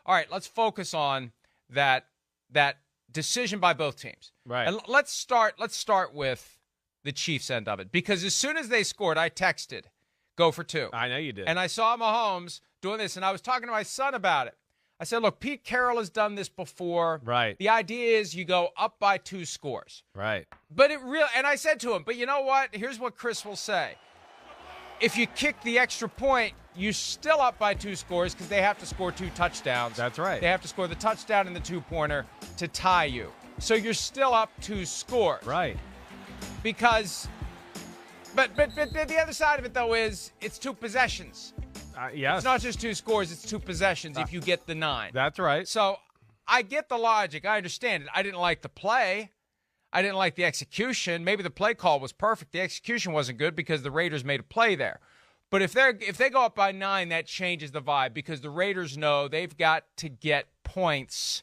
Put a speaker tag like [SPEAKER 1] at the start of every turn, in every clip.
[SPEAKER 1] all right, let's focus on that decision by both teams.
[SPEAKER 2] Right.
[SPEAKER 1] And let's start with the Chiefs end of it, because as soon as they scored, I texted, go for two.
[SPEAKER 2] I know you did.
[SPEAKER 1] And I saw Mahomes doing this, and I was talking to my son about it. I said, look, Pete Carroll has done this before.
[SPEAKER 2] Right.
[SPEAKER 1] The idea is you go up by 2 scores.
[SPEAKER 2] Right.
[SPEAKER 1] But and I said to him, but you know what? Here's what Chris will say. If you kick the extra point, you're still up by 2 scores because they have to score 2 touchdowns.
[SPEAKER 2] That's right.
[SPEAKER 1] They have to score the touchdown and the 2-pointer to tie you. So you're still up 2 scores.
[SPEAKER 2] Right.
[SPEAKER 1] Because, but the other side of it, though, is it's 2 possessions.
[SPEAKER 2] Yes.
[SPEAKER 1] It's not just 2 scores, it's 2 possessions if you get the 9.
[SPEAKER 2] That's right.
[SPEAKER 1] So I get the logic. I understand it. I didn't like the play. I didn't like the execution. Maybe the play call was perfect. The execution wasn't good because the Raiders made a play there. But if they go up by 9, that changes the vibe because the Raiders know they've got to get points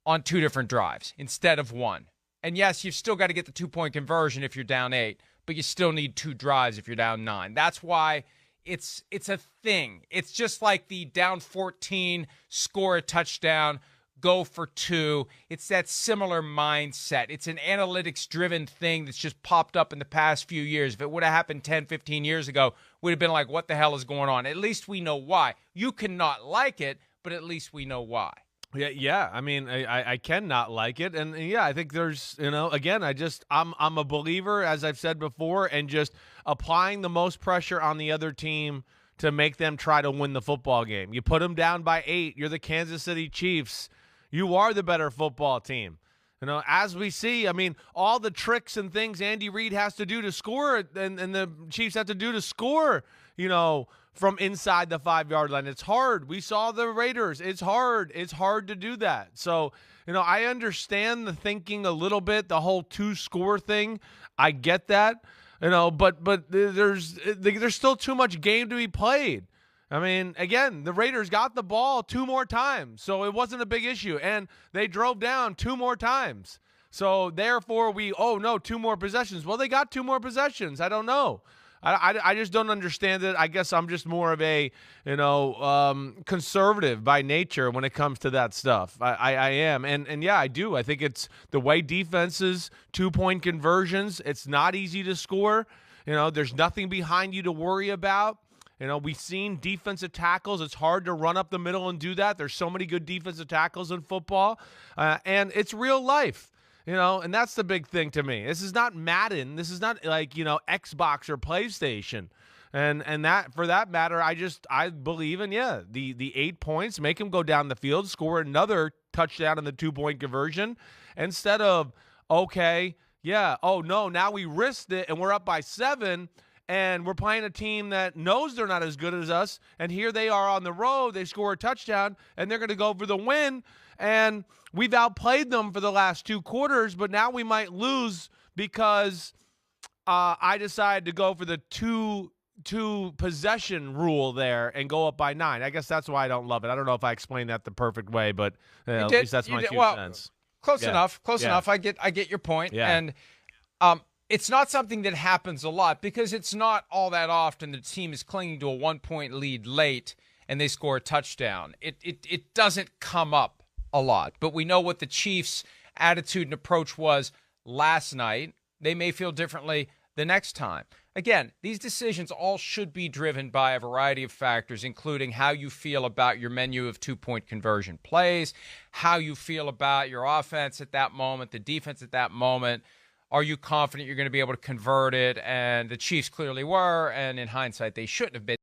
[SPEAKER 1] on 2 different drives instead of 1. And yes, you've still got to get the 2-point conversion if you're down 8, but you still need 2 drives if you're down 9. That's why it's a thing. It's just like the down 14, score a touchdown, go for 2. It's that similar mindset. It's an analytics-driven thing that's just popped up in the past few years. If it would have happened 10, 15 years ago, we'd have been like, what the hell is going on? At least we know why. You cannot like it, but at least we know why.
[SPEAKER 2] Yeah. I mean, I cannot like it, and yeah, I think there's, again, I'm a believer, as I've said before, and just applying the most pressure on the other team to make them try to win the football game. You put them down by 8. You're the Kansas City Chiefs. You are the better football team. As we see, I mean, all the tricks and things Andy Reid has to do to score, and the Chiefs have to do to score, from inside the 5-yard line. It's hard. We saw the Raiders. It's hard. It's hard to do that. So, I understand the thinking a little bit, the whole 2-score thing. I get that, but there's still too much game to be played. I mean, again, the Raiders got the ball 2 more times, so it wasn't a big issue. And they drove down 2 more times. So, therefore, 2 more possessions. Well, they got 2 more possessions. I don't know. I just don't understand it. I guess I'm just more of a, conservative by nature when it comes to that stuff. I am. And yeah, I do. I think it's the way defenses, 2-point conversions, it's not easy to score. There's nothing behind you to worry about. We've seen defensive tackles. It's hard to run up the middle and do that. There's so many good defensive tackles in football. And it's real life. And that's the big thing to me. This is not Madden. This is not like, Xbox or PlayStation. And that, for that matter, I believe in, the 8 points, make them go down the field, score another touchdown in the 2-point conversion instead of, now we risked it and we're up by 7 and we're playing a team that knows they're not as good as us. And here they are on the road. They score a touchdown and they're going to go for the win. And we've outplayed them for the last 2 quarters, but now we might lose because I decided to go for the two possession rule there and go up by 9. I guess that's why I don't love it. I don't know if I explained that the perfect way, but at least that's my 2 cents.
[SPEAKER 1] Close enough. Close enough. I get your point.
[SPEAKER 2] Yeah.
[SPEAKER 1] And it's not something that happens a lot because it's not all that often the team is clinging to a 1-point lead late and they score a touchdown. It doesn't come up a lot, but we know what the Chiefs' attitude and approach was last night. They may feel differently the next time. Again, these decisions all should be driven by a variety of factors, including how you feel about your menu of 2-point conversion plays, how you feel about your offense at that moment, the defense at that moment. Are you confident you're going to be able to convert it? And the Chiefs clearly were, and in hindsight, they shouldn't have been.